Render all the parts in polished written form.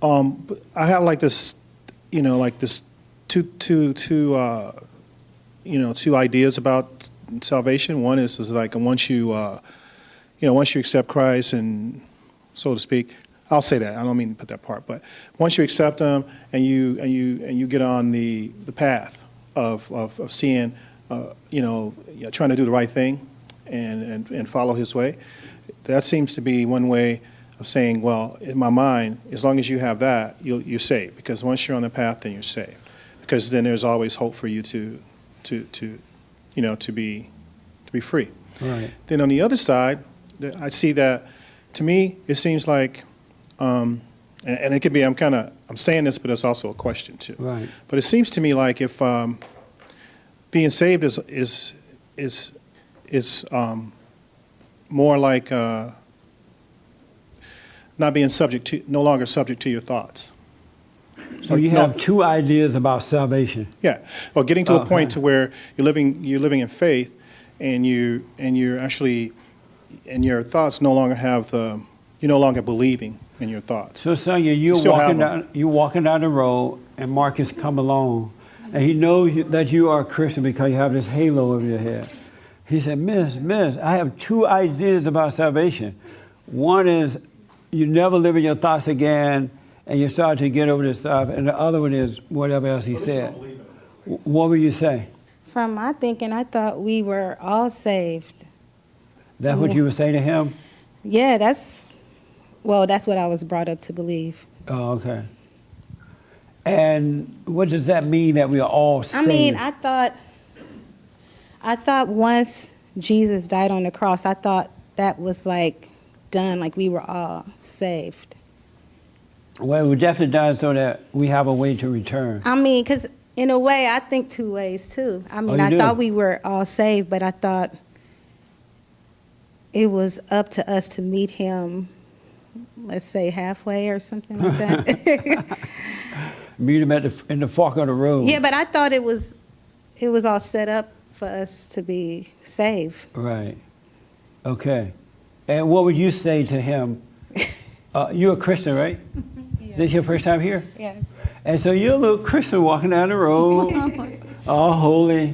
But I have like this, like this two ideas about salvation. One is like once you accept Christ, and so to speak. I'll say that. I don't mean to put that part, but once you accept Him and you get on the path of seeing, trying to do the right thing and follow His way, that seems to be one way of saying, well, in my mind, as long as you have that, you're saved. Because once you're on the path, then you're saved. Because then there's always hope for you to be free. Right. Then on the other side, I see that. To me, it seems like, and it could be I'm saying this, but it's also a question too. Right. But it seems to me like if being saved is more like not being no longer subject to your thoughts. So you have two ideas about salvation. Yeah, or getting to a point to where you're living in faith, and you're actually, and your thoughts no longer you're no longer believing in your thoughts. So Sonia, you're walking down the road, and Marcus come along, and he knows that you are a Christian because you have this halo over your head. He said, Miss, I have two ideas about salvation. One is you never live in your thoughts again, and you start to get over this stuff. And the other one is whatever else he said. What would you say? From my thinking, I thought we were all saved. That's what you would say to him? Yeah, that's what I was brought up to believe. Oh, okay. And what does that mean that we are all saved? I mean, I thought once Jesus died on the cross, I thought that was like done, like we were all saved. Well, we definitely done so that we have a way to return. I mean, because in a way, I think two ways too. I mean, I thought we were all saved, but I thought it was up to us to meet Him, let's say halfway or something like that. Meet him in the fork of the road. Yeah, but I thought it was all set up for us to be saved. Right. Okay. And what would you say to him? You're a Christian, right? Yes. This your first time here? Yes. And so you're a little Christian walking down the road, all holy,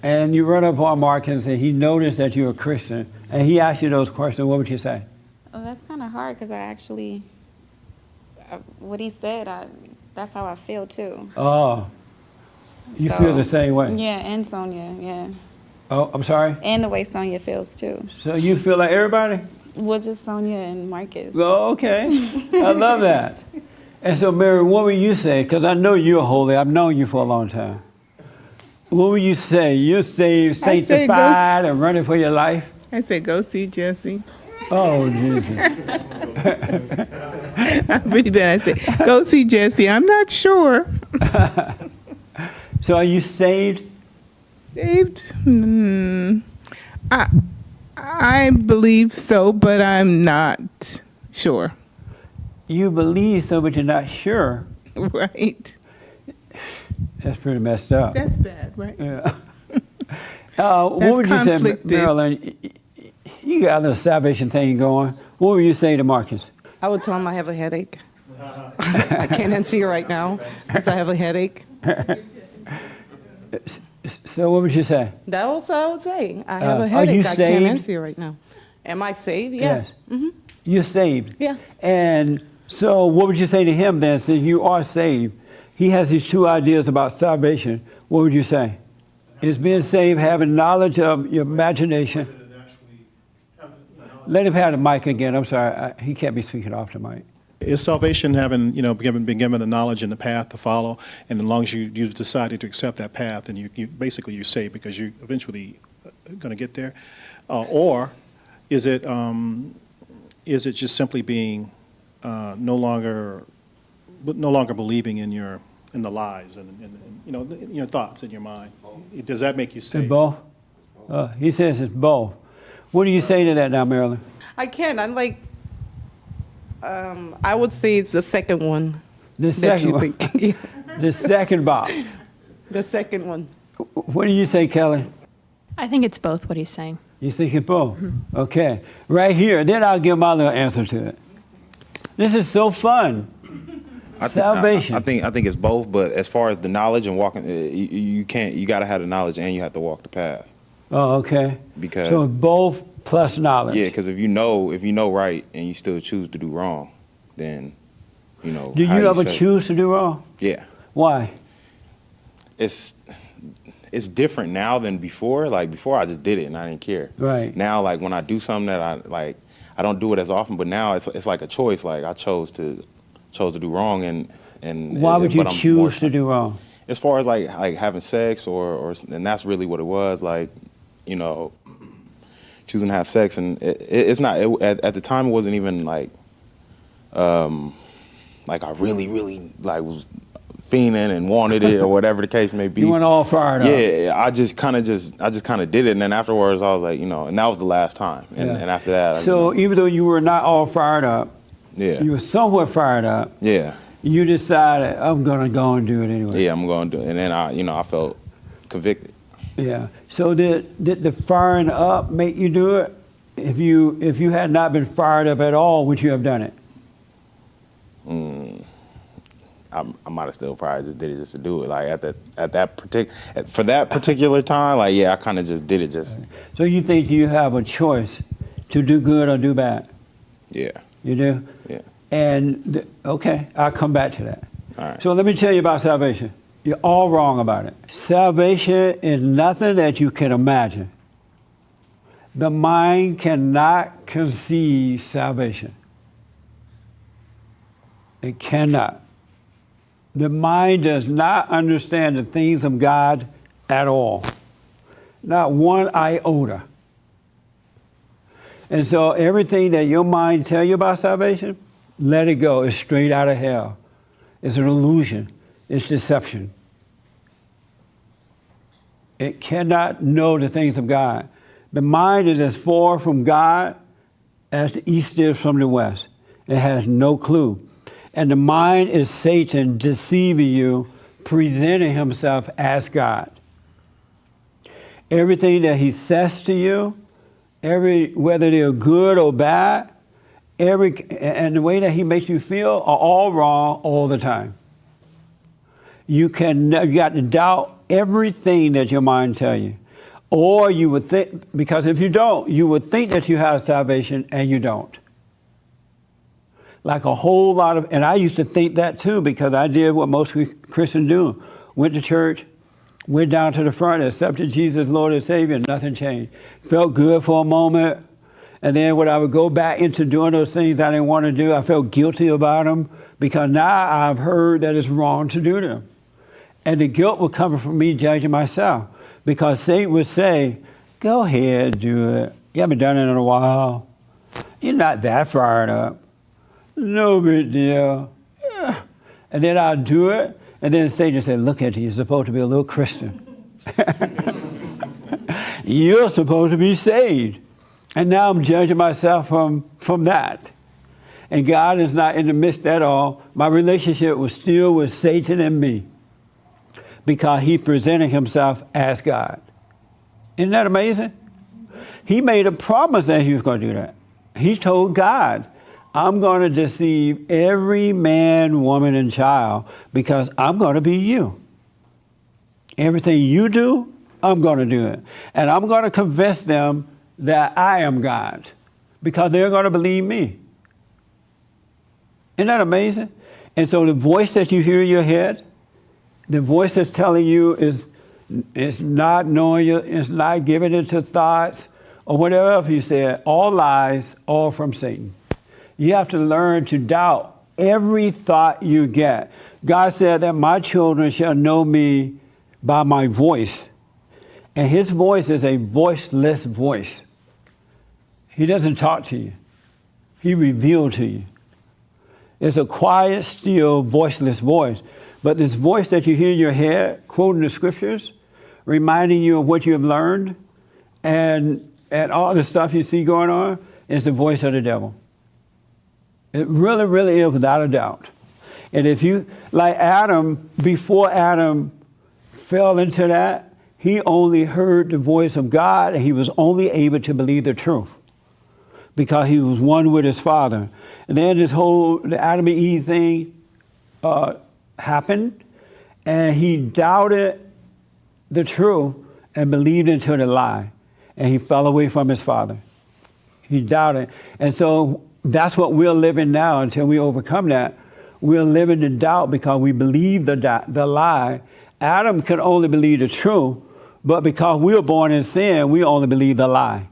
and you run up on Marcus and he noticed that you're a Christian, and he asked you those questions. What would you say? Oh, that's kind of hard because what he said, that's how I feel too. Oh, you feel the same way? Yeah, and Sonia, yeah. Oh, I'm sorry? And the way Sonia feels too. So you feel like everybody? Well, just Sonia and Marcus. Oh, okay. I love that. And so, Mary, what would you say? Because I know you're holy. I've known you for a long time. What would you say? You're saved, sanctified, and running for your life? I say, go see Jesse. Oh, Jesus. I'm pretty bad. I say, go see Jesse. I'm not sure. So are you saved? Saved? I believe so, but I'm not sure. You believe so, but you're not sure. Right. That's pretty messed up. That's bad, right? Yeah. What would you say, conflicted. Marilyn? You got a little salvation thing going. What would you say to Marcus? I would tell him I have a headache. I can't answer you right now because I have a headache. So what would you say? That's what I would say. I have a Are headache. you I saved? can't answer you right now. Am I saved? Yeah. Yes. You're saved. Yeah. And so what would you say to him then, since you are saved? He has these two ideas about salvation. What would you say? Is being saved having knowledge of your imagination? Let him have the mic again. I'm sorry. He can't be speaking off the mic. Is salvation having, been given the knowledge and the path to follow, and as long as you decided to accept that path, then you basically you're saved because you're eventually going to get there, or is it just simply being no longer believing in the lies and in your thoughts in your mind? Does that make you It's saved? both. He says it's both. What do you say to that now, Marilyn? I can. I'm like, I would say it's the second one. The that second you one. think. Yeah. The second box. The second one. What do you say, Kelly? I think it's both what he's saying. You think it's both? Okay. Right here. Then I'll give my little answer to it. This is so fun. Salvation. I think it's both, but as far as the knowledge and walking, you can't. You got to have the knowledge and you have to walk the path. Oh, okay. Because So both plus knowledge. yeah, because if you know right and you still choose to do wrong, then Do how you ever say- choose to do wrong? Yeah, Why? it's different now than before. Like before, I just did it and I didn't care. Right. Now, like when I do something that I like, I don't do it as often. But now it's like a choice. Like I chose to do wrong and Why would you but I'm choose more- to do wrong? As far as like having sex or and that's really what it was, like, choosing to have sex, and it's not at the time it wasn't even like I really like was fiending and wanted it or whatever the case may be. You went all fired up. Yeah, I just kind of did it, and then afterwards I was like, and that was the last time, and, Yeah. and after that, So even though you were not all fired up, yeah, you were somewhat fired up, yeah, you decided, I'm going to go and do it anyway. yeah, I'm going to do it, and then I felt convicted. Yeah. So did the firing up make you do it? If you had not been fired up at all, would you have done it? I might have still probably just did it just to do it. Like for that particular time, like yeah, I kind of just did it just. So you think you have a choice to do good or do bad? Yeah, You do? yeah. And okay, I'll come back to that. All right. So let me tell you about salvation. You're all wrong about it. Salvation is nothing that you can imagine. The mind cannot conceive salvation. It cannot. The mind does not understand the things of God at all. Not one iota. And so everything that your mind tell you about salvation, let it go. It's straight out of hell. It's an illusion. It's deception. It cannot know the things of God. The mind is as far from God as the east is from the west. It has no clue. And the mind is Satan deceiving you, presenting himself as God. Everything that he says to you, whether they're good or bad, and the way that he makes you feel are all wrong all the time. You got to doubt everything that your mind tells you. Or you would think, because if you don't, you would think that you have salvation and you don't. Like a whole lot of, and I used to think that too, because I did what most Christians do. Went to church, went down to the front, accepted Jesus, Lord and Savior, nothing changed. Felt good for a moment, and then when I would go back into doing those things I didn't want to do, I felt guilty about them, because now I've heard that it's wrong to do them. And the guilt would come from me judging myself, because Satan would say, go ahead, do it. You haven't done it in a while. You're not that fired up. No big deal. Yeah. And then I'll do it, and then Satan said, look at you, you're supposed to be a little Christian. You're supposed to be saved. And now I'm judging myself from that. And God is not in the midst at all. My relationship was still with Satan and me, because he presented himself as God. Isn't that amazing? He made a promise that he was going to do that. He told God, I'm going to deceive every man, woman, and child, because I'm going to be you. Everything you do, I'm going to do it. And I'm going to convince them that I am God, because they're going to believe me. Isn't that amazing? And so the voice that you hear in your head, the voice that's telling you is not knowing you, it's not giving it to thoughts, or whatever else you said, all lies, all from Satan. You have to learn to doubt every thought you get. God said that my children shall know me by my voice. And his voice is a voiceless voice. He doesn't talk to you. He revealed to you. It's a quiet, still, voiceless voice. But this voice that you hear in your head, quoting the scriptures, reminding you of what you have learned, and all the stuff you see going on, is the voice of the devil. It really, really is, without a doubt. And if you, like Adam, before Adam fell into that, he only heard the voice of God, and he was only able to believe the truth, because he was one with his Father. And then this whole the Adam and Eve thing, happened, and he doubted the truth and believed into the lie, and he fell away from his father. He doubted. And so that's what we're living now until we overcome that. We're living in doubt because we believe the lie. Adam could only believe the truth, but because we were born in sin, we only believe the lie.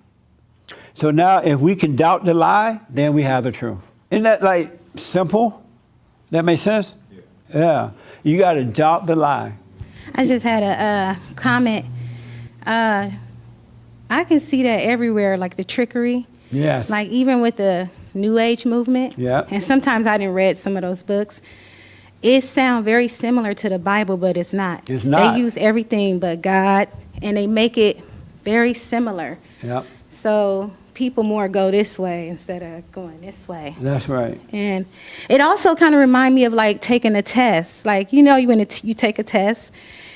So now if we can doubt the lie, then we have the truth. Isn't that like simple? That makes sense? Yeah. You got to doubt the lie. I just had a comment. I can see that everywhere, like the trickery. Yes. Like even with the New Age movement. Yeah. And sometimes I didn't read some of those books. It sounds very similar to the Bible, but it's not. It's not. They use everything but God, and they make it very similar. Yeah. So people more go this way instead of going this way. That's right. And it also kind of reminds me of like taking a test. Like, you know, when you take a test,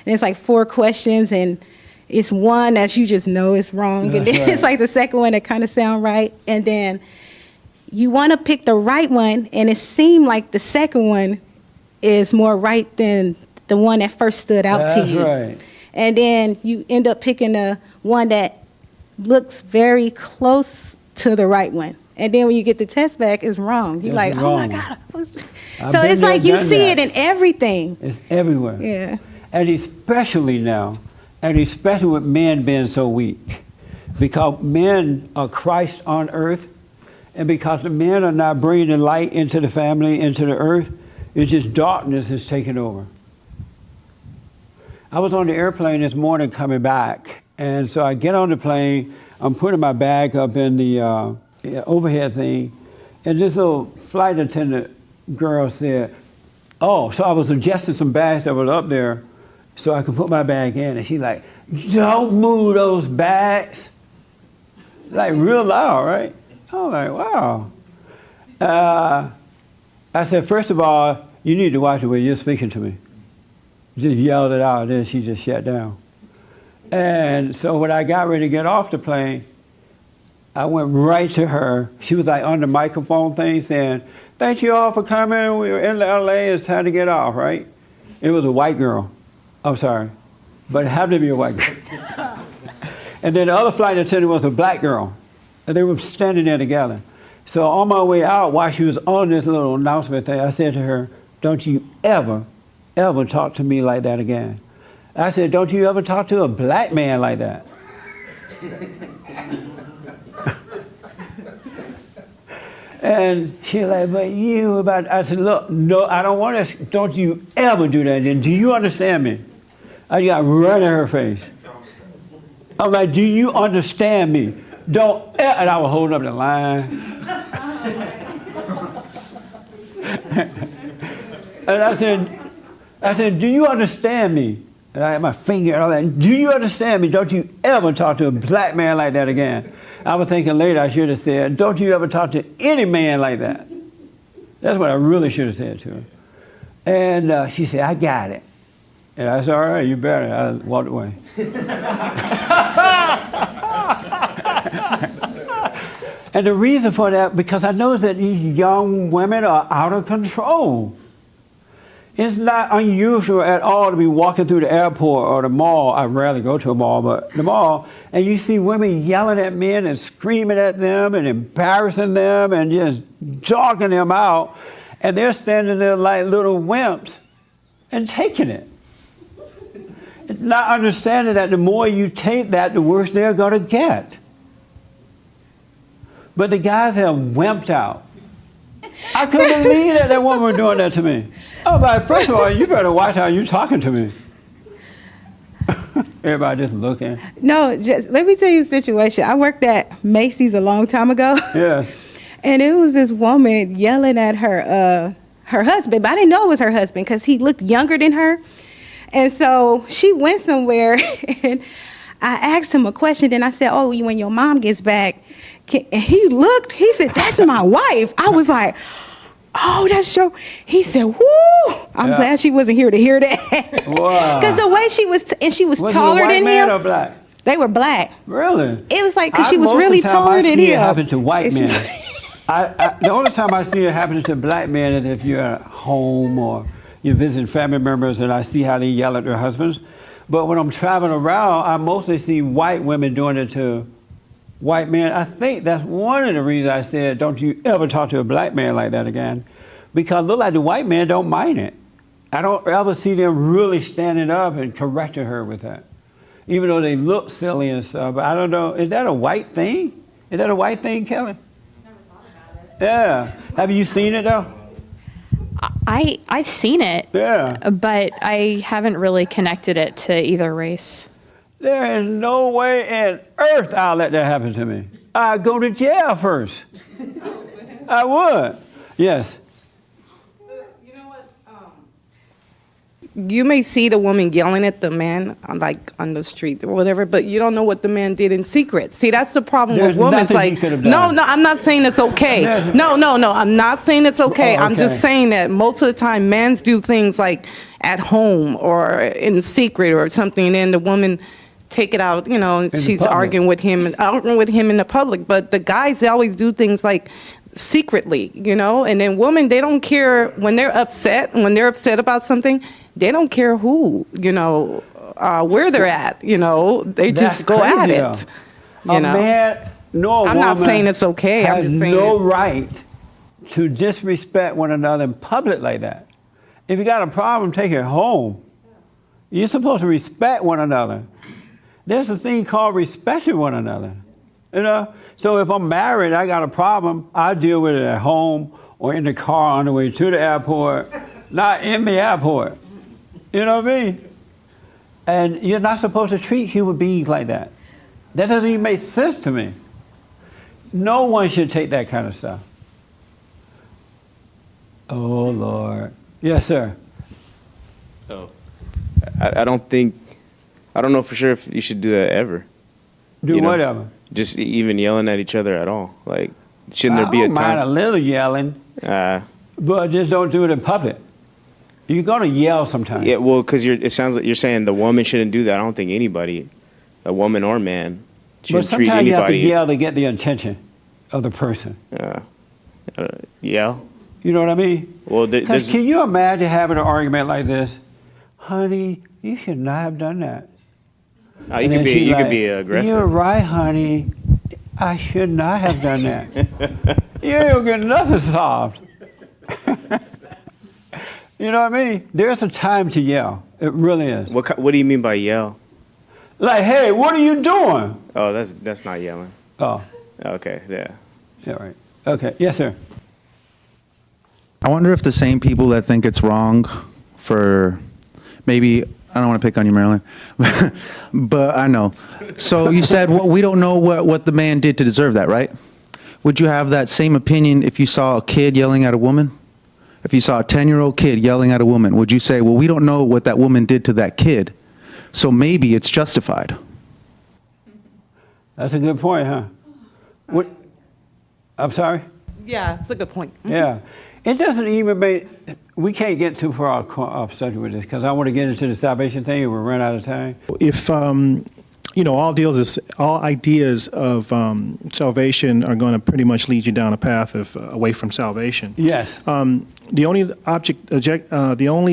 and it's like 4 questions, and it's one that you just know is wrong. And That's then right. it's like the second one that kind of sound right. And then you want to pick the right one, and it seemed like the second one is more right than the one that first stood out to That's you. right. And then you end up picking the one that looks very close to the right one. And then when you get the test back, it's wrong. You're It's like, oh my wrong. God. I've So been it's there, like you done see that. it in everything. It's everywhere. Yeah. And especially now, and especially with men being so weak, because men are Christ on earth, and because the men are not bringing the light into the family, into the earth, it's just darkness is taking over. I was on the airplane this morning coming back, and so I get on the plane, I'm putting my bag up in the overhead thing, and this little flight attendant girl said, oh, so I was adjusting some bags that were up there so I could put my bag in, and she's like, don't move those bags. Like real loud, right? I was like, wow. I said, first of all, you need to watch the way you're speaking to me. Just yelled it out, and then she just shut down. And so when I got ready to get off the plane, I went right to her. She was like on the microphone thing saying, thank you all for coming. We were in LA, it's time to get off, right? It was a white girl. I'm sorry, but it happened to be a white girl. And then the other flight attendant was a black girl, and they were standing there together. So on my way out, while she was on this little announcement thing, I said to her, don't you ever, ever talk to me like that again. I said, don't you ever talk to a black man like that. And she's like, but you about, I said, look, no, I don't want to, don't you ever do that again. Do you understand me? I got right in her face. I'm like, do you understand me? Don't, and I was holding up the line. And I said, do you understand me? And I had my finger and all that. Do you understand me? Don't you ever talk to a black man like that again. I was thinking later I should have said, don't you ever talk to any man like that. That's what I really should have said to her. And she said, I got it. And I said, all right, you better. I walked away. And the reason for that, because I noticed that these young women are out of control. It's not unusual at all to be walking through the airport or the mall. I rarely go to a mall, but the mall, and you see women yelling at men and screaming at them and embarrassing them and just dogging them out. And they're standing there like little wimps and taking it. Not understanding that the more you take that, the worse they're going to get. But the guys have wimped out. I couldn't believe that woman was doing that to me. I was like, first of all, you better watch how you're talking to me. Everybody just looking. No, just let me tell you a situation. I worked at Macy's a long time ago. Yes. And it was this woman yelling at her husband, but I didn't know it was her husband because he looked younger than her. And so she went somewhere, and I asked him a question. Then I said, oh, when your mom gets back, and he looked, he said, that's my wife. I was like, oh, that's your, he said, whoo, I'm glad she wasn't here to hear that. Wow. Because the way she was, and she was Was taller it a white than man him. or black? They were black. Really? It was like, because she was really taller than I see it him. happen to white And she- men. The only time I see it happen to black men is if you're at home or you visit family members and I see how they yell at their husbands. But when I'm traveling around, I mostly see white women doing it to white men. I think that's one of the reasons I said, don't you ever talk to a black man like that again. Because it look like the white men don't mind it. I don't ever see them really standing up and correcting her with that. Even though they look silly and stuff. But I don't know, is that a white thing? Is that a white thing, Kelly? Never thought about it. Yeah. Have you seen it though? I've seen it, Yeah. but I haven't really connected it to either race. There is no way in earth I'll let that happen to me. I'd go to jail first. I would. Yes. You know what? You may see the woman yelling at the man, like on the street or whatever, but you don't know what the man did in secret. See, that's the problem There's with women. It's nothing he like, could have no, done. no, I'm not saying it's okay. No, I'm not saying it's okay. Oh, I'm just okay. saying that most of the time, men do things like at home or in secret or something, and then the woman take it out. You know, and the she's public. arguing with him in the public. But the guys, they always do things like secretly, you know. And then women, they don't care when they're upset. When they're upset about something, they don't care who, you know, where they're at. You know, they That's just go at crazy, it. though. You A know, man, no I'm not woman saying it's okay. I'm has just saying no right to disrespect one another in public like that. If you got a problem, take it home. You're supposed to respect one another. There's a thing called respecting one another. You know? So if I'm married, I got a problem, I deal with it at home or in the car on the way to the airport, not in the airport. You know what I mean? And you're not supposed to treat human beings like that. That doesn't even make sense to me. No one should take that kind of stuff. Oh, Lord. Yes, sir. So, I don't know for sure if you should do that ever. Do You know, whatever. Just even yelling at each other at all. Like, shouldn't there be I a don't mind a time? little yelling, but just don't do it in public. You're going to yell sometimes. Yeah, well, because it sounds like you're saying the woman shouldn't do that. I don't think anybody, a woman or man, But should treat sometimes you have to anybody. yell to get the attention of the person. Yell. You know what I mean? Well, Because there's can you imagine having an argument like this? Honey, you should not have done that. you And could then be she's you could like, be aggressive. You're right, honey. I should not have done that. You ain't gonna get nothing solved. You know what I mean? There's a time to yell. It really is. What do you mean by yell? Like, hey, what are you doing? Oh, that's not yelling. Oh, Okay, yeah. yeah, right. Okay, yes, sir. I wonder if the same people that think it's wrong for maybe, I don't want to pick on you, Marilyn, but I know. So you said, well, we don't know what the man did to deserve that, right? Would you have that same opinion if you saw a kid yelling at a woman? If you saw a 10-year-old kid yelling at a woman, would you say, well, we don't know what that woman did to that kid, so maybe it's justified? That's a good point, huh? What? I'm sorry? yeah, it's a good point. Yeah. It doesn't even make, we can't get too far off subject with this because I want to get into the salvation thing and we'll run out of time. If all ideas of salvation are going to pretty much lead you down a path of away from salvation. Yes. The only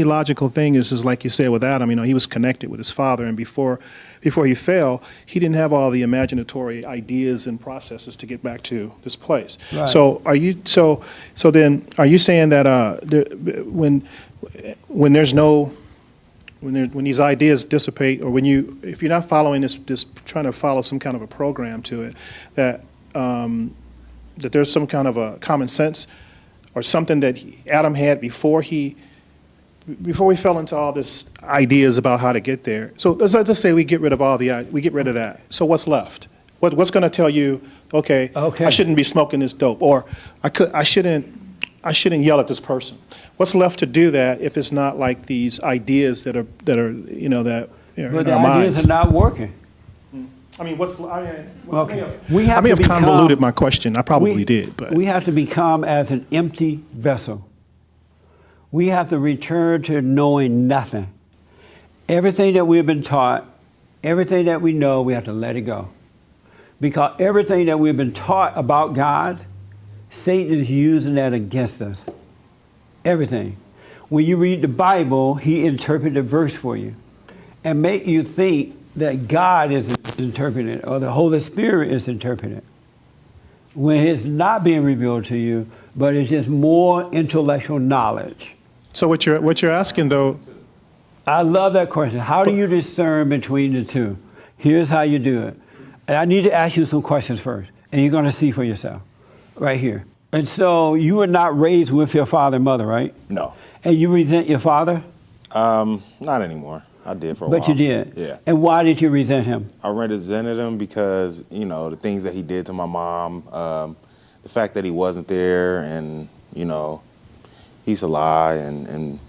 logical thing is like you said with Adam. He was connected with his father, and before he fell, he didn't have all the imaginatory ideas and processes to get back to this place. Right. So are you saying that when these ideas dissipate, or if you're not following this trying to follow some kind of a program to it, that there's some kind of a common sense or something that Adam had before we fell into all this ideas about how to get there. So let's just say we get rid of that. So what's left? What's going to tell you, okay, I shouldn't be smoking this dope, or I shouldn't yell at this person. What's left to do that if it's not like these ideas that are But in the our minds? ideas are not working. We We have I may to have convoluted my question. I probably did, but we have to become as an empty vessel. We have to return to knowing nothing. Everything that we've been taught, everything that we know, we have to let it go. Because everything that we've been taught about God, Satan is using that against us. Everything. when you read the Bible, he interpreted a verse for you and make you think that God is interpreting it or the Holy Spirit is interpreting it. When it's not being revealed to you, but it's just more intellectual knowledge. So what you're asking though, I love that question. How do you discern between the two? Here's how you do it. And I need to ask you some questions first, and you're going to see for yourself right here. And so you were not raised with your father and mother, right? No, And you resent your father? not anymore. I did for a while. But you did? Yeah. And why did you resent him? I resented him because, you know, the things that he did to my mom, the fact that he wasn't there, and, you know, he used to lie and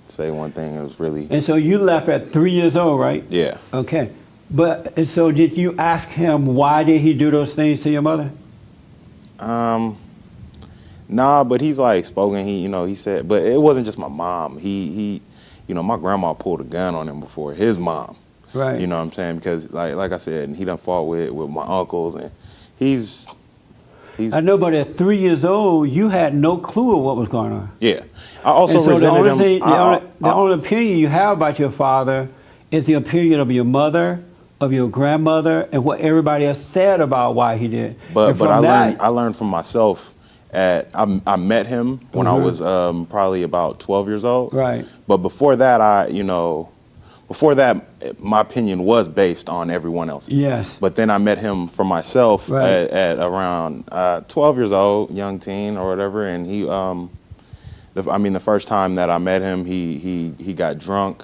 say one thing. It was really, And so you left at 3 years old, right? yeah. Okay. But and so did you ask him why did he do those things to your mother? Nah, but he's like spoken. He said, but it wasn't just my mom. He, my grandma pulled a gun on him before his mom. Right. You know what I'm saying? Because like I said, he done fought with my uncles, and he's I know, but at 3 years old, you had no clue of what was going on. yeah. I also And so the resented only him. thing, the only opinion you have about your father is the opinion of your mother, of your grandmother, and what everybody else said about why he did. But And but from I learned from myself. I met him when I was probably about 12 years old. Right. But before that, my opinion was based on everyone else's. Yes. But then I met him for myself Right. at around 12 years old, young teen or whatever. And he, the first time that I met him, he got drunk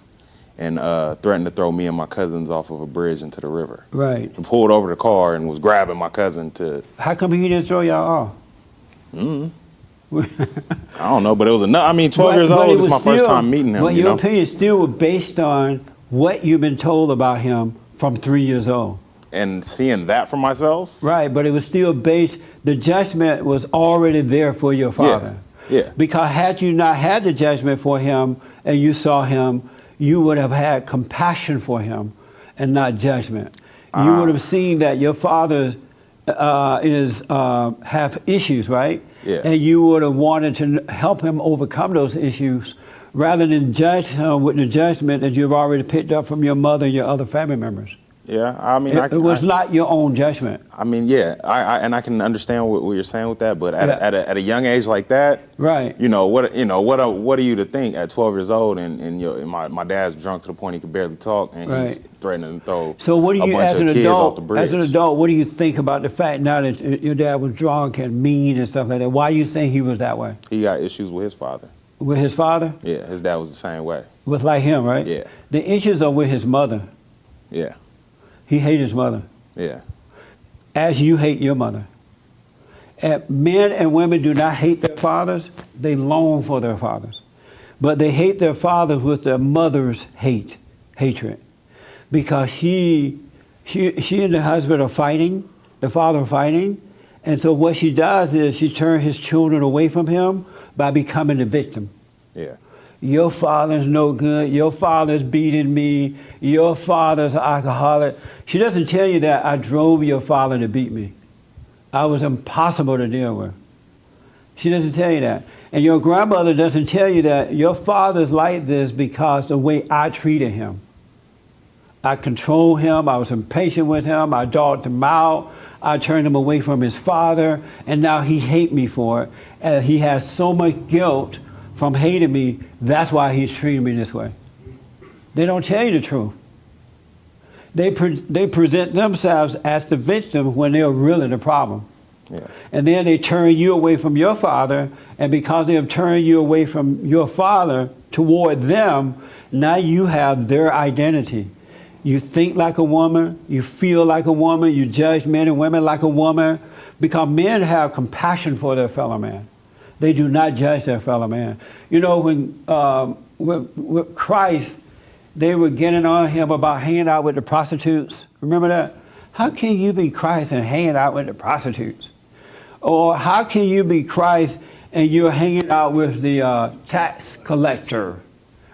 and threatened to throw me and my cousins off of a bridge into the river. Right. He pulled over the car and was grabbing my cousin to. How come he didn't throw y'all off? I don't know, but it was enough. I mean, 12 years But it old is was my first still- time meeting him. But You your know, opinion still was based on what you've been told about him from 3 years old. and seeing that for myself. Right, but it was still based, the judgment was already there for your father. Yeah. Because had you not had the judgment for him and you saw him, you would have had compassion for him and not judgment. You would have seen that your father have issues, right? Yeah. And you would have wanted to help him overcome those issues rather than judge him with the judgment that you've already picked up from your mother and your other family members. Yeah, I mean, It was not your own judgment. I mean, yeah, I can understand what you're saying with that, but Yeah. at a young age like that, Right. what are you to think at 12 years old and my dad's drunk to the point he could barely talk and he's Right. threatening to throw So what do a you, bunch as of an kids off adult, the bridge. as an adult, what do you think about the fact now that your dad was drunk and mean and stuff like that? Why do you think he was that way? He got issues with his father. With his father? Yeah, his dad was the same way. Was like him, right? Yeah. The issues are with his mother. Yeah, He hated his mother, yeah, as you hate your mother. And men and women do not hate their fathers, they long for their fathers. But they hate their fathers with their mother's hatred. Because she and the husband are fighting, the father are fighting, and so what she does is she turns his children away from him by becoming the victim. yeah. Your father's no good. Your father's beating me. Your father's an alcoholic. She doesn't tell you that I drove your father to beat me. I was impossible to deal with. She doesn't tell you that. And your grandmother doesn't tell you that your father's like this because the way I treated him. I controlled him. I was impatient with him. I dogged him out. I turned him away from his father. And now he hates me for it. And he has so much guilt from hating me, that's why he's treating me this way. They don't tell you the truth. They present themselves as the victim when they're really the problem. Yeah. And then they turn you away from your father, and because they have turned you away from your father toward them, now you have their identity. You think like a woman, you feel like a woman, you judge men and women like a woman, because men have compassion for their fellow man. They do not judge their fellow man. You know, when with Christ, they were getting on him about hanging out with the prostitutes. Remember that? How can you be Christ and hanging out with the prostitutes? Or how can you be Christ and you're hanging out with the tax collector?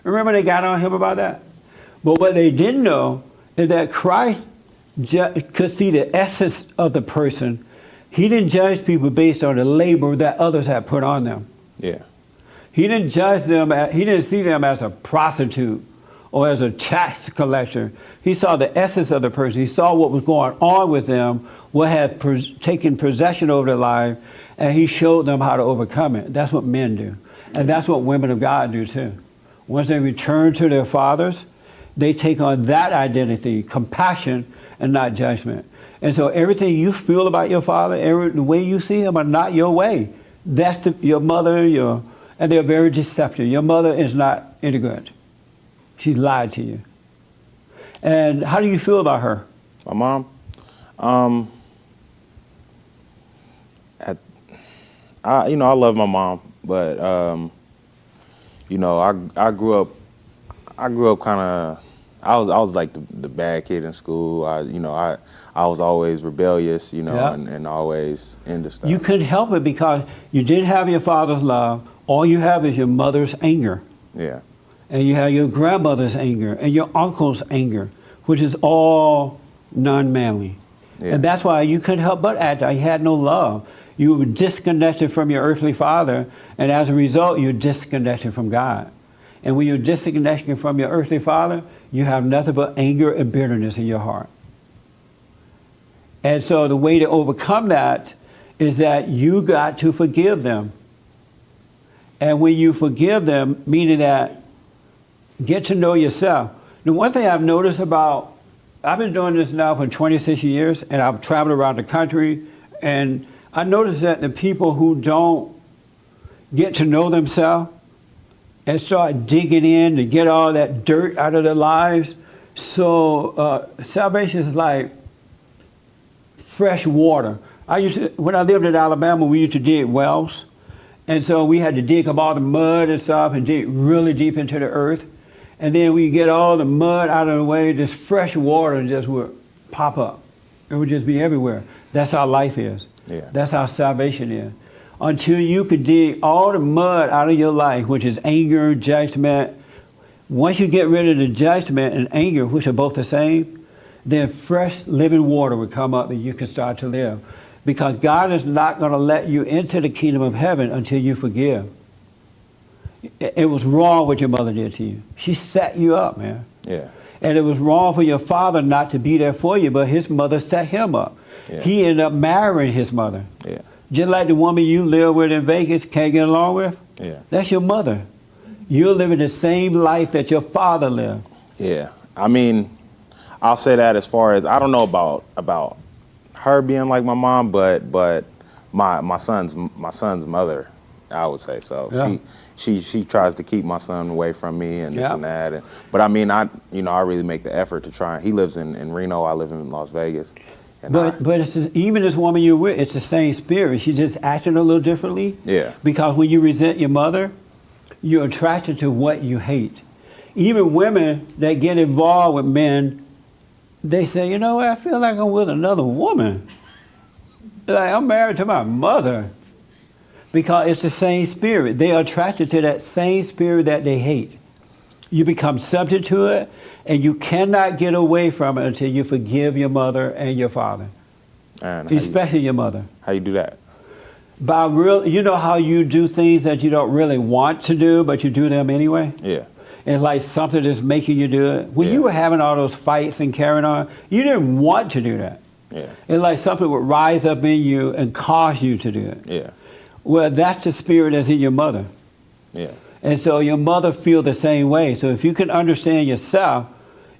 Remember they got on him about that? But what they didn't know is that Christ could see the essence of the person. He didn't judge people based on the labor that others had put on them. Yeah. He didn't judge them, he didn't see them as a prostitute or as a tax collector. He saw the essence of the person. He saw what was going on with them, what had taken possession over their life, and he showed them how to overcome it. That's what men do. And that's what women of God do too. Once they return to their fathers, they take on that identity, compassion and not judgment. And so everything you feel about your father, the way you see him are not your way. That's your mother, and they're very deceptive. Your mother is not any good. She's lied to you. And how do you feel about her? My mom, I love my mom, but I grew up kind of. I was like the bad kid in school. I was always rebellious, Yeah. and always into stuff. You couldn't help it because you didn't have your father's love. All you have is your mother's anger. Yeah, And you have your grandmother's anger and your uncle's anger, which is all non-manly. Yeah. And that's why you couldn't help but act. You had no love. You were disconnected from your earthly father, and as a result, you're disconnected from God. And when you're disconnected from your earthly father, you have nothing but anger and bitterness in your heart. And so the way to overcome that is that you got to forgive them. And when you forgive them, meaning that get to know yourself. The one thing I've noticed I've been doing this now for 26 years, and I've traveled around the country, and I noticed that the people who don't get to know themselves and start digging in to get all that dirt out of their lives, so salvation is like fresh water. When I lived in Alabama, we used to dig wells, and so we had to dig up all the mud and stuff and dig really deep into the earth. And then we get all the mud out of the way, this fresh water just would pop up. It would just be everywhere. That's how life is. Yeah. That's how salvation is. Until you could dig all the mud out of your life, which is anger, judgment. Once you get rid of the judgment and anger, which are both the same, then fresh living water would come up and you can start to live. Because God is not going to let you into the kingdom of heaven until you forgive. It was wrong what your mother did to you. She set you up, man. Yeah. And it was wrong for your father not to be there for you, but his mother set him up. Yeah. He ended up marrying his mother. Yeah. Just like the woman you live with in Vegas can't get along with. Yeah. That's your mother. You're living the same life that your father lived. Yeah. I mean, I'll say that as far as I don't know about her being like my mom, but my son's mother, I would say so. Yeah. She tries to keep my son away from me and this Yeah. and that. But I mean, I really make the effort to try. He lives in Reno. I live in Las Vegas. And But it's just, even this woman you're with, it's the same spirit. She's just acting a little differently. Yeah. Because when you resent your mother, you're attracted to what you hate. Even women that get involved with men, they say, you know what, I feel like I'm with another woman. Like I'm married to my mother. Because it's the same spirit. They are attracted to that same spirit that they hate. You become subject to it, and you cannot get away from it until you forgive your mother and your father, and especially your mother. how you do that? By you know how you do things that you don't really want to do, but you do them anyway? Yeah. It's like something that's making you do it. When you were having all those fights and carrying on, you didn't want to do that. Yeah. It's like something would rise up in you and cause you to do it. Yeah. Well, that's the spirit that's in your mother. Yeah. And so your mother feels the same way. So if you can understand yourself,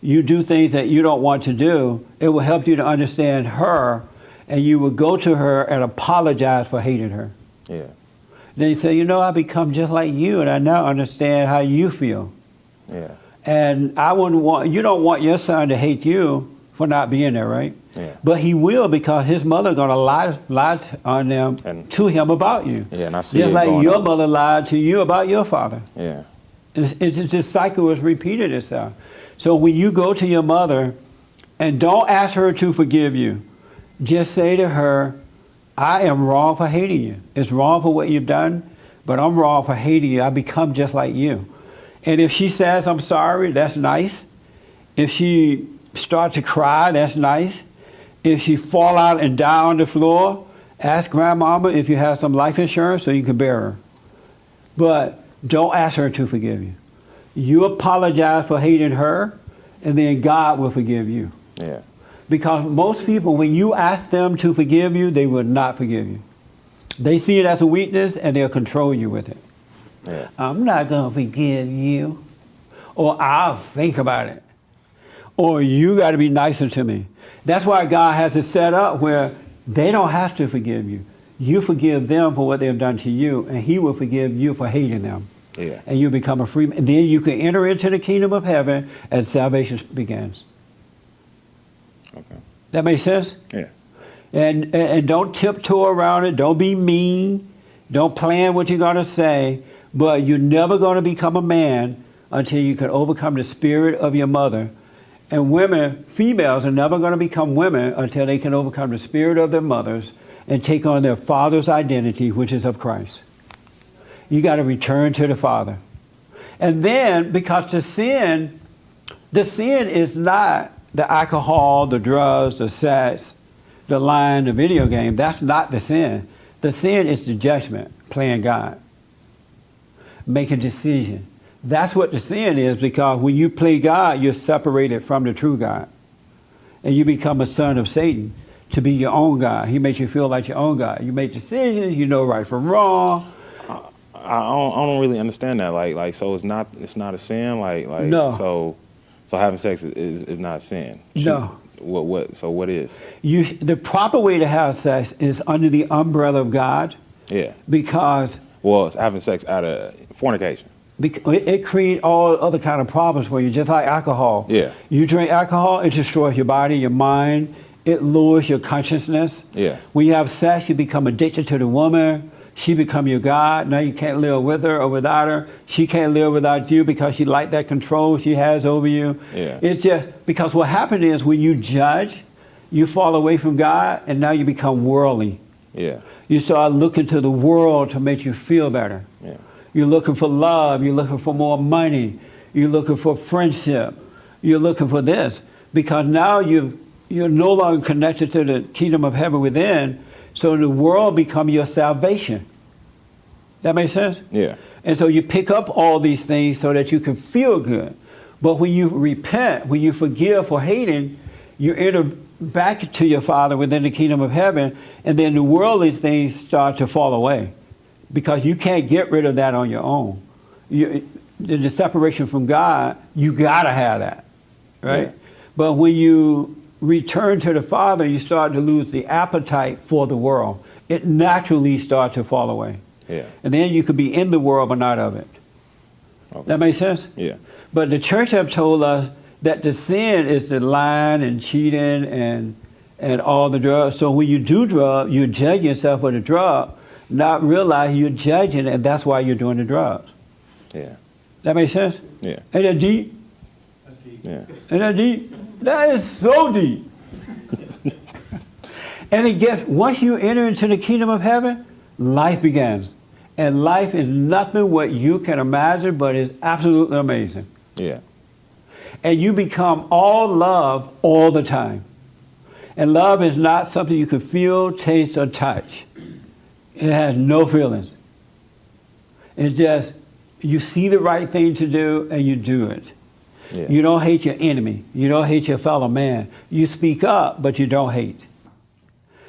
you do things that you don't want to do, it will help you to understand her, and you will go to her and apologize for hating her. Yeah. Then you say, I become just like you, and I now understand how you feel. Yeah. And you don't want your son to hate you for not being there, right? Yeah. But he will, because his mother gonna lie on them And- to him about you. Yeah, and I see just it like going your on. mother lied to you about your father. Yeah. It's just this cycle has repeated itself. So when you go to your mother, and don't ask her to forgive you, just say to her, I am wrong for hating you. It's wrong for what you've done, but I'm wrong for hating you. I become just like you. And if she says, I'm sorry, that's nice. If she starts to cry, that's nice. If she fall out and die on the floor, ask grandmama if you have some life insurance so you can bury her. But don't ask her to forgive you. You apologize for hating her, and then God will forgive you. Yeah. Because most people, when you ask them to forgive you, they will not forgive you. They see it as a weakness, and they'll control you with it. Yeah. I'm not going to forgive you. Or I'll think about it. Or you got to be nicer to me. That's why God has it set up where they don't have to forgive you. You forgive them for what they've done to you, and He will forgive you for hating them. Yeah. And you become a free man. And then you can enter into the kingdom of heaven as salvation begins. Okay. That makes sense? Yeah. And don't tiptoe around it. Don't be mean. Don't plan what you're going to say. But you're never going to become a man until you can overcome the spirit of your mother. And women, females, are never going to become women until they can overcome the spirit of their mothers and take on their father's identity, which is of Christ. You got to return to the Father. And then, because the sin is not the alcohol, the drugs, the sex, the lying, the video game. That's not the sin. The sin is the judgment, playing God. Make a decision. That's what the sin is, because when you play God, you're separated from the true God. And you become a son of Satan to be your own God. He makes you feel like your own God. You make decisions, you know right from wrong. I don't really understand that. Like, so it's not a sin. Like, No. So having sex is not a sin. No. So what is? The proper way to have sex is under the umbrella of God, Yeah. because Well, it's having sex out of fornication. it creates all other kind of problems for you, just like alcohol. Yeah. You drink alcohol, it destroys your body, your mind. It lowers your consciousness. Yeah. When you have sex, you become addicted to the woman. She become your God. Now you can't live with her or without her. She can't live without you because she like that control she has over you. Yeah. It's just because what happened is when you judge, you fall away from God, and now you become worldly. Yeah. You start looking to the world to make you feel better. Yeah. You're looking for love. You're looking for more money. You're looking for friendship. You're looking for this because now you're no longer connected to the kingdom of heaven within. So the world become your salvation. That makes sense? Yeah. And so you pick up all these things so that you can feel good. But when you repent, when you forgive for hating, you enter back to your Father within the kingdom of heaven, and then the worldly things start to fall away because you can't get rid of that on your own. The separation from God, you got to have that, right? Yeah. But when you return to the Father, you start to lose the appetite for the world. It naturally starts to fall away. Yeah. And then you could be in the world but not of it. Okay. That makes sense? Yeah. But the church have told us that the sin is the lying and cheating and all the drugs. So when you do drugs, you judge yourself with a drug, not realize you're judging, and that's why you're doing the drugs. Yeah. That makes sense? Yeah. Ain't that deep? Yeah. Ain't that deep? That is so deep. And it gets, once you enter into the kingdom of heaven, life begins. And life is nothing what you can imagine, but it's absolutely amazing. Yeah. And you become all love all the time. And love is not something you can feel, taste, or touch. It has no feelings. It's just, you see the right thing to do and you do it. Yeah. You don't hate your enemy. You don't hate your fellow man. You speak up, but you don't hate.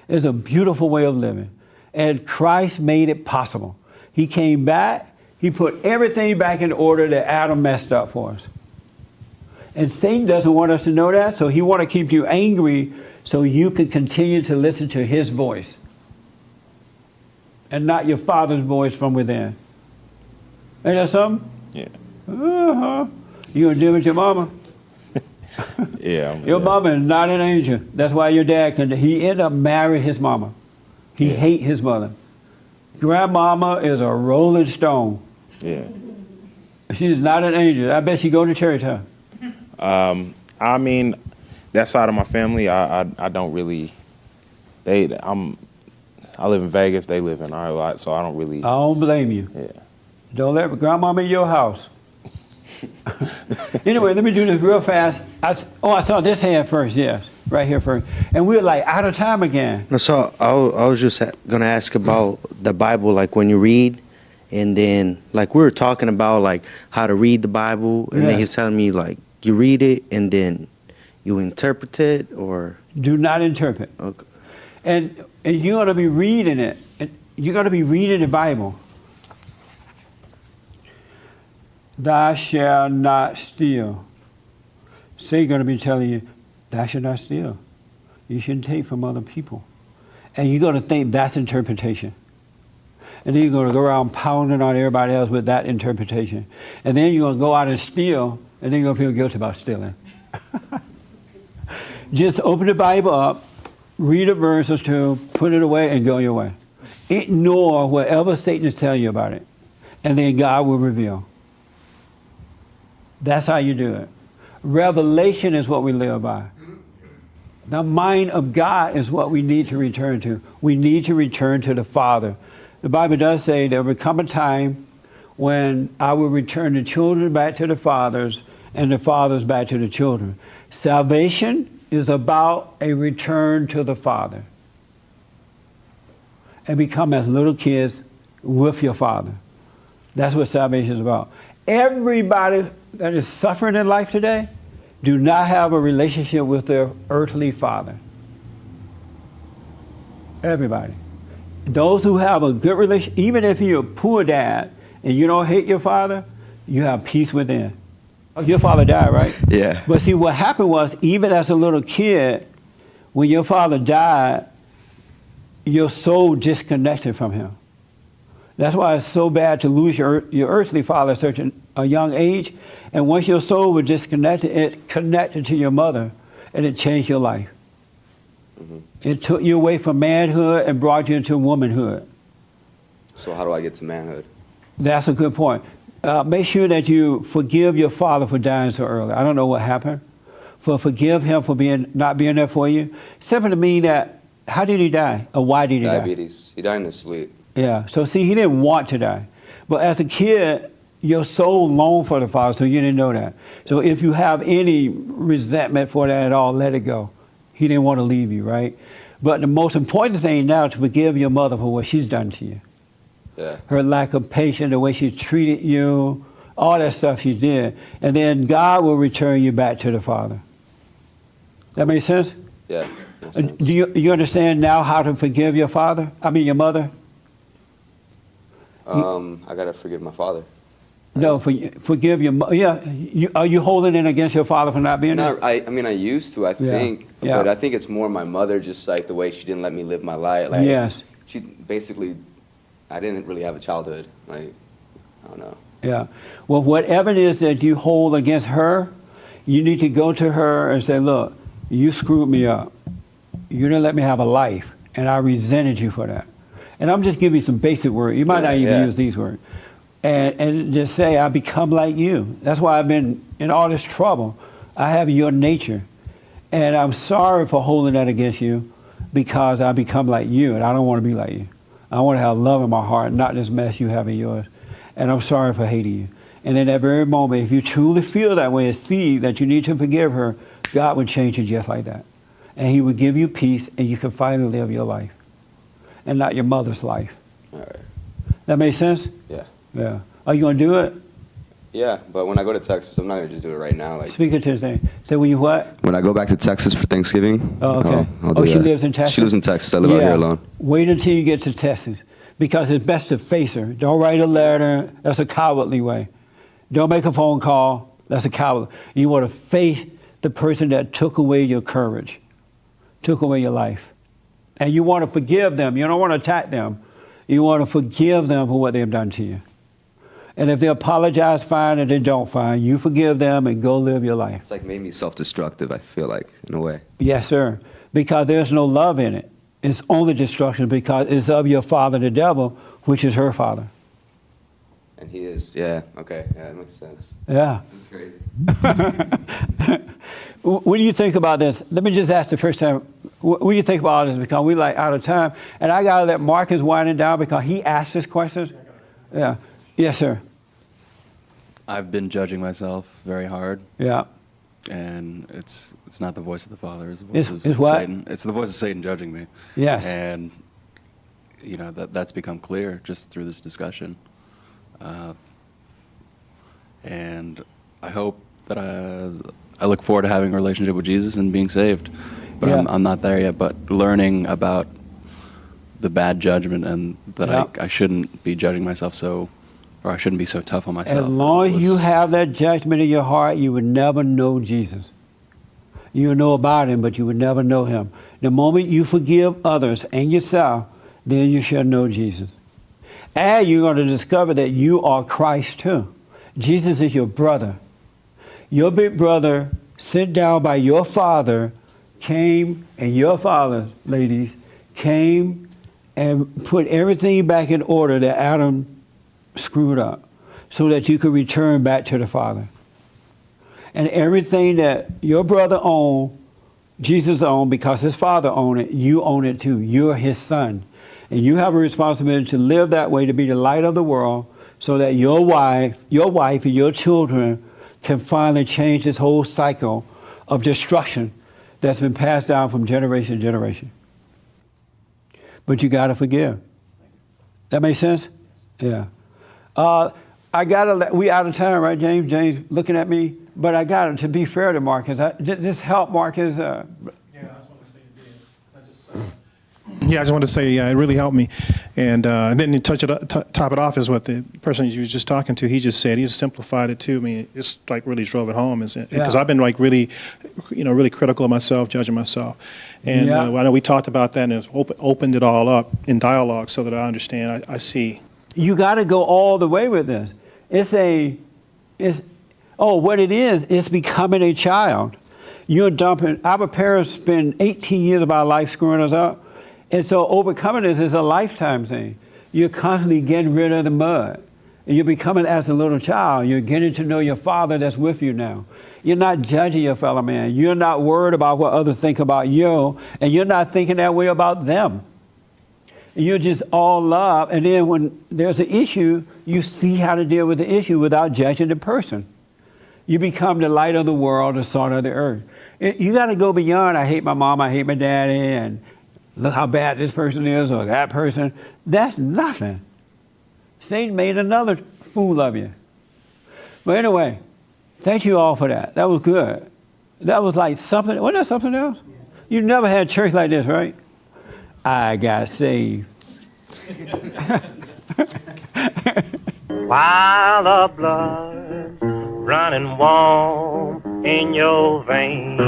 It's a beautiful way of living. And Christ made it possible. He came back. He put everything back in order that Adam messed up for us. And Satan doesn't want us to know that, so he wants to keep you angry so you can continue to listen to his voice and not your Father's voice from within. Ain't that something? Yeah. Uh-huh. You gonna deal with your mama? Yeah. Your mama is not an angel. That's why your dad he ended up marrying his mama. He hate his mother. Grandmama is a rolling stone. Yeah. She's not an angel. I bet she go to church, huh? I mean, that side of my family, I don't really. I live in Vegas. They live in Iowa, so I don't really. I don't blame you. Yeah. Don't let grandmama in your house. Anyway, let me do this real fast. I saw this hand first, yes. Right here first. And we're like out of time again. No, so I was just going to ask about the Bible. Like when you read And then, like, we were talking about, like, how to read the Bible. And then Yes. he's telling me, like, you read it and then you interpret it, or... Do not interpret. Okay. And you're going to be reading it. And you're going to be reading the Bible. Thou shalt not steal. So you're going to be telling you, thou shalt not steal. You shouldn't take from other people. And you're going to think that's interpretation. And then you're going to go around pounding on everybody else with that interpretation. And then you're going to go out and steal, and then you're going to feel guilty about stealing. Just open the Bible up, read a verse or two, put it away, and go your way. Ignore whatever Satan is telling you about it. And then God will reveal. That's how you do it. Revelation is what we live by. The mind of God is what we need to return to. We need to return to the Father. The Bible does say there will come a time when I will return the children back to the fathers and the fathers back to the children. Salvation is about a return to the Father. And become as little kids with your Father. That's what salvation is about. Everybody that is suffering in life today do not have a relationship with their earthly father. Everybody. Those who have a good relationship, even if you're a poor dad and you don't hate your father, you have peace within. Your father died, right? Yeah. But see, what happened was, even as a little kid, when your father died, your soul disconnected from him. That's why it's so bad to lose your earthly father at such a young age. And once your soul was disconnected, it connected to your mother, and it changed your life. Mm-hmm. It took you away from manhood and brought you into womanhood. So how do I get to manhood? That's a good point. Make sure that you forgive your father for dying so early. I don't know what happened. Forgive him for not being there for you. Simply to mean that, how did he die? Or why did he die? Diabetes. He died in his sleep. Yeah, so see, he didn't want to die. But as a kid, your soul longed for the Father, so you didn't know that. So if you have any resentment for that at all, let it go. He didn't want to leave you, right? But the most important thing now is to forgive your mother for what she's done to you. Yeah. Her lack of patience, the way she treated you, all that stuff she did. And then God will return you back to the Father. That makes sense? Yeah. Makes sense. Do you understand now how to forgive your your mother? I gotta forgive my father. No, forgive your mother. Yeah, are you holding it against your father for not being there? I mean, I used to, I think. Yeah. But I think it's more my mother, just like the way she didn't let me live my life. Like, Yes. She basically, I didn't really have a childhood. Like, I don't know. Yeah. Well, whatever it is that you hold against her, you need to go to her and say, look, you screwed me up. You didn't let me have a life, and I resented you for that. And I'm just giving you some basic words. You might not even use these words. And just say, I become like you. That's why I've been in all this trouble. I have your nature. And I'm sorry for holding that against you, because I become like you, and I don't want to be like you. I want to have love in my heart, not this mess you have in yours. And I'm sorry for hating you. And in that very moment, if you truly feel that way and see that you need to forgive her, God would change you just like that. And he would give you peace, and you can finally live your life. And not your mother's life. All right. That makes sense? Yeah. Yeah. Are you going to do it? Yeah, but when I go to Texas, I'm not gonna just do it right now. Like, Speak it to the thing. Say, will you what? when I go back to Texas for Thanksgiving. Oh, okay. I'll do She that. lives in Texas? She lives in Texas. I live out here alone. Wait until you get to Texas, because it's best to face her. Don't write a letter. That's a cowardly way. Don't make a phone call. That's a coward. You want to face the person that took away your courage, took away your life. And you want to forgive them. You don't want to attack them. You want to forgive them for what they've done to you. And if they apologize, fine. If they don't, fine. You forgive them and go live your life. It's like made me self-destructive, I feel like, in a way. Yes, sir. Because there's no love in it. It's only destruction, because it's of your father, the devil, which is her father. And he is, yeah, okay, yeah, that makes sense. Yeah. That's crazy. What do you think about this? Let me just ask the first time. What do you think about this? Because we're like out of time. And I got to let Marcus winding down, because he asked this question. Yeah. Yes, sir. I've been judging myself very hard. Yeah. And it's not the voice of the Father, it's the voice of it's what? Satan. It's the voice of Satan judging me. Yes. And, that's become clear just through this discussion. And I hope that I look forward to having a relationship with Jesus and being saved. But Yeah. I'm not there yet. But learning about the bad judgment and that Yeah. I shouldn't be judging myself or I shouldn't be so tough on myself. As long as you was- have that judgment in your heart, you would never know Jesus. You would know about him, but you would never know him. The moment you forgive others and yourself, then you shall know Jesus. And you're going to discover that you are Christ too. Jesus is your brother. Your big brother, sent down by your father, came, and your father, ladies, came and put everything back in order that Adam screwed up so that you could return back to the Father. And everything that your brother owned, Jesus owned because his Father owned it, you own it too. You're his son. And you have a responsibility to live that way, to be the light of the world, so that your wife and your children can finally change this whole cycle of destruction that's been passed down from generation to generation. But you got to forgive. That makes sense? Yeah. We out of time, right, James? James looking at me, but I got it. To be fair to Marcus, just help Marcus. Yeah, I just want to say it did. I just want to say, yeah, it really helped me. And then you top it off is what the person you was just talking to, he just said. He just simplified it too. I mean, it's like really drove it home. Because I've been like really, really critical of myself, judging myself. And I know we talked about that and it's opened it all up in dialogue so that I understand, I see. You got to go all the way with this. What it is, it's becoming a child. You're dumping. Our parents spend 18 years of our life screwing us up. And so overcoming this is a lifetime thing. You're constantly getting rid of the mud. And you're becoming as a little child. You're getting to know your Father that's with you now. You're not judging your fellow man. You're not worried about what others think about you. And you're not thinking that way about them. You're just all love. And then when there's an issue, you see how to deal with the issue without judging the person. You become the light of the world, the salt of the earth. You got to go beyond, I hate my mom, I hate my daddy, and look how bad this person is or that person. That's nothing. Satan made another fool of you. But anyway, thank you all for that. That was good. That was like something, wasn't that something else? You never had church like this, right? I got saved. While the blood's running warm in your veins,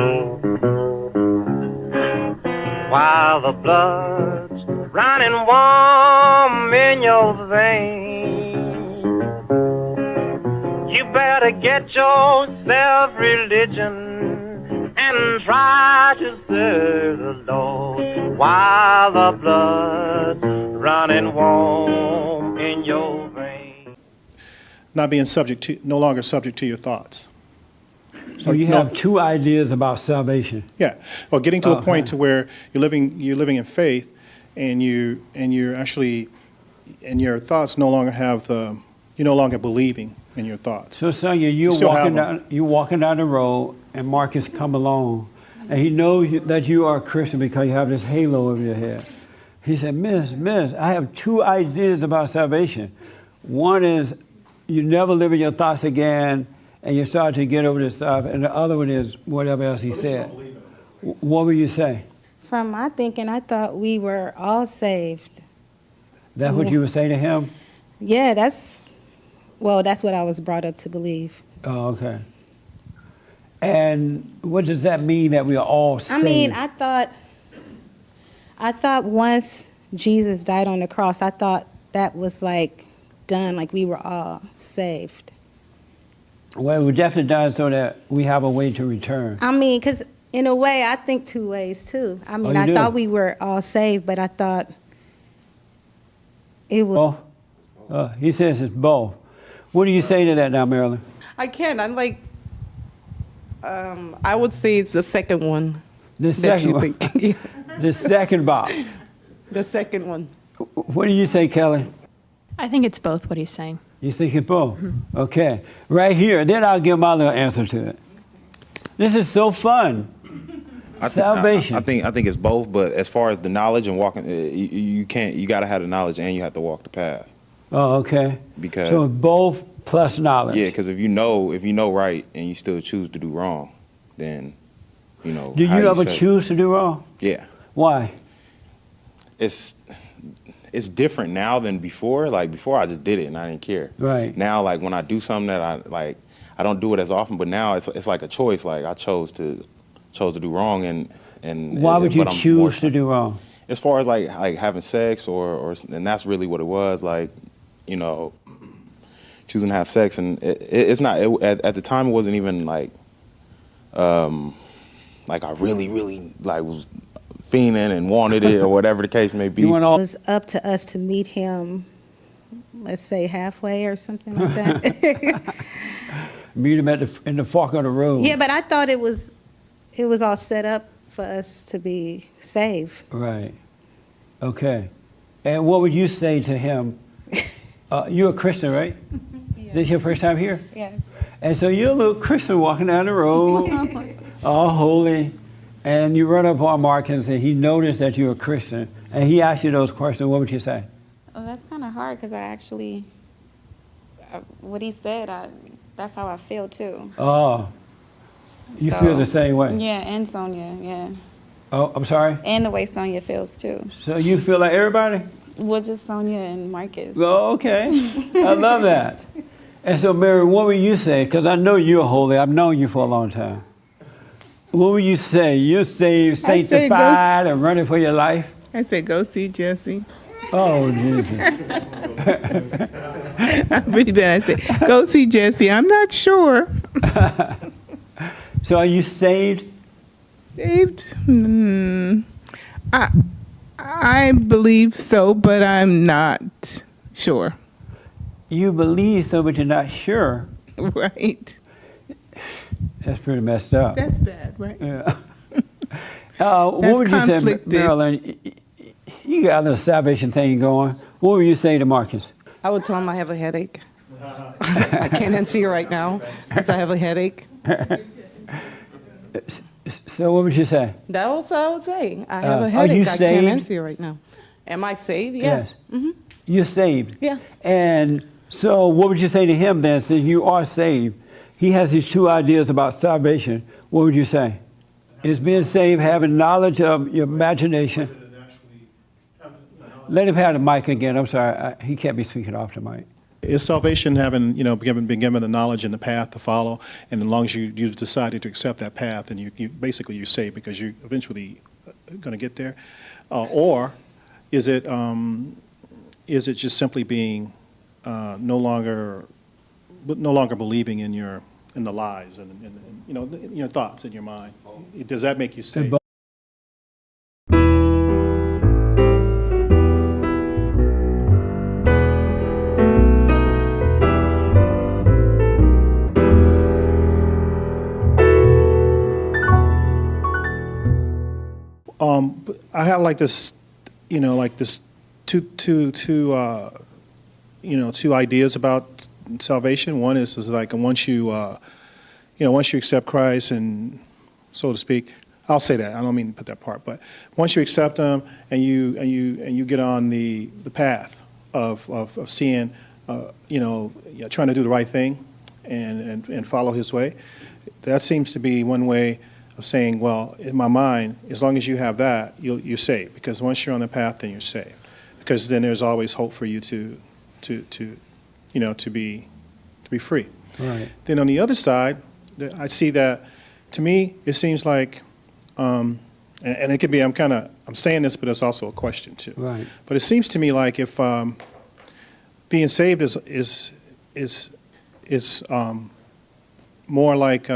while the blood's running warm in your veins, you better get yourself religion and try to serve the Lord while the blood's running warm in your veins. Not being no longer subject to your thoughts. So you have two ideas about salvation. Yeah, or getting to a point to where you're living in faith, and you're actually, and your thoughts no longer you're no longer believing in your thoughts. So Sonia, you're walking down the road, and Marcus come along, and he knows that you are a Christian because you have this halo over your head. He said, Miss, I have two ideas about salvation. One is you never live in your thoughts again, and you start to get over this stuff. And the other one is whatever else he said. What would you say? From my thinking, I thought we were all saved. That's what you would say to him? Yeah, that's what I was brought up to believe. Oh, okay. And what does that mean that we are all saved? I mean, I thought once Jesus died on the cross, I thought that was like done, like we were all saved. Well, we definitely done so that we have a way to return. I mean, because in a way, I think two ways too. I mean, I thought we were all saved, but I thought it was. Both? He says it's both. What do you say to that now, Marilyn? I can. I'm like, I would say it's the second one. The second one. Yeah. The second box. The second one. What do you say, Kelly? I think it's both what he's saying. You think it's both? Okay. Right here. Then I'll give my little answer to it. This is so fun. Salvation. I think it's both, but as far as the knowledge and walking, you got to have the knowledge and you have to walk the path. Oh, okay. Because So both plus knowledge. yeah, because if you know right and you still choose to do wrong, then Do how you ever say- choose to do wrong? Yeah, Why? it's different now than before. Like before, I just did it and I didn't care. Right. Now, like when I do something that I don't do it as often, but now it's like a choice. Like I chose to do wrong, and Why would you but I'm more- choose to do wrong? As far as like having sex or and that's really what it was, like, choosing to have sex, and it's not at the time it wasn't even like I really like was fiending and wanted it or whatever the case may be. It was up to us to meet him, let's say halfway or something like that. Meet him in the fork of the road. Yeah, but I thought it was all set up for us to be saved. Right. Okay. And what would you say to him? You're a Christian, right? This is your first time here? Yes. And so you're a little Christian walking down the road, all holy, and you run up on Marcus and he noticed that you're a Christian, and he asked you those questions. What would you say? Oh, that's kind of hard because I actually, what he said, that's how I feel too. Oh, you feel the same way? Yeah, and Sonia, yeah. Oh, I'm sorry? And the way Sonia feels too. So you feel like everybody? Well, just Sonia and Marcus. Oh, okay. I love that. And so, Mary, what would you say? Because I know you're holy. I've known you for a long time. What would you say? You're saved, I'd say sanctified, and running for your life? I say go see Jesse. Oh, Jesus. I'm pretty bad. I say go see Jesse. I'm not sure. So are you saved? Saved? I believe so, but I'm not sure. You believe so, but you're not sure. Right. That's pretty messed up. That's bad, right? Yeah. What would you say, conflicted. Marilyn? You got a little salvation thing going. What would you say to Marcus? I would tell him I have a headache. I can't answer you right now because I have a headache. So what would you say? That's what I would say. I have a Are headache. you I can't saved? answer you right now. Am I saved? Yeah. Yes. You're saved. Yeah. And so what would you say to him then, since you are saved? He has these two ideas about salvation. What would you say? Is being saved having knowledge of your imagination? Let him have the mic again. I'm sorry. He can't be speaking off the mic. Is salvation having, been given the knowledge and the path to follow, and as long as you decided to accept that path, and you basically you're saved because you're eventually going to get there, or is it just simply being no longer believing in the lies and in your thoughts in your mind? Does that make you saved? I have like this, two ideas about salvation. One is like once you accept Christ and, so to speak, I'll say that. I don't mean to put that part, but once you accept Him and you get on the path of seeing, trying to do the right thing and follow His way, that seems to be one way of saying, well, in my mind, as long as you have that, you're saved. Because once you're on the path, then you're saved. Because then there's always hope for you to be free. Right. Then on the other side, I see that, to me, it seems like, and it could be, I'm saying this, but it's also a question too. Right. But it seems to me like if being saved is more like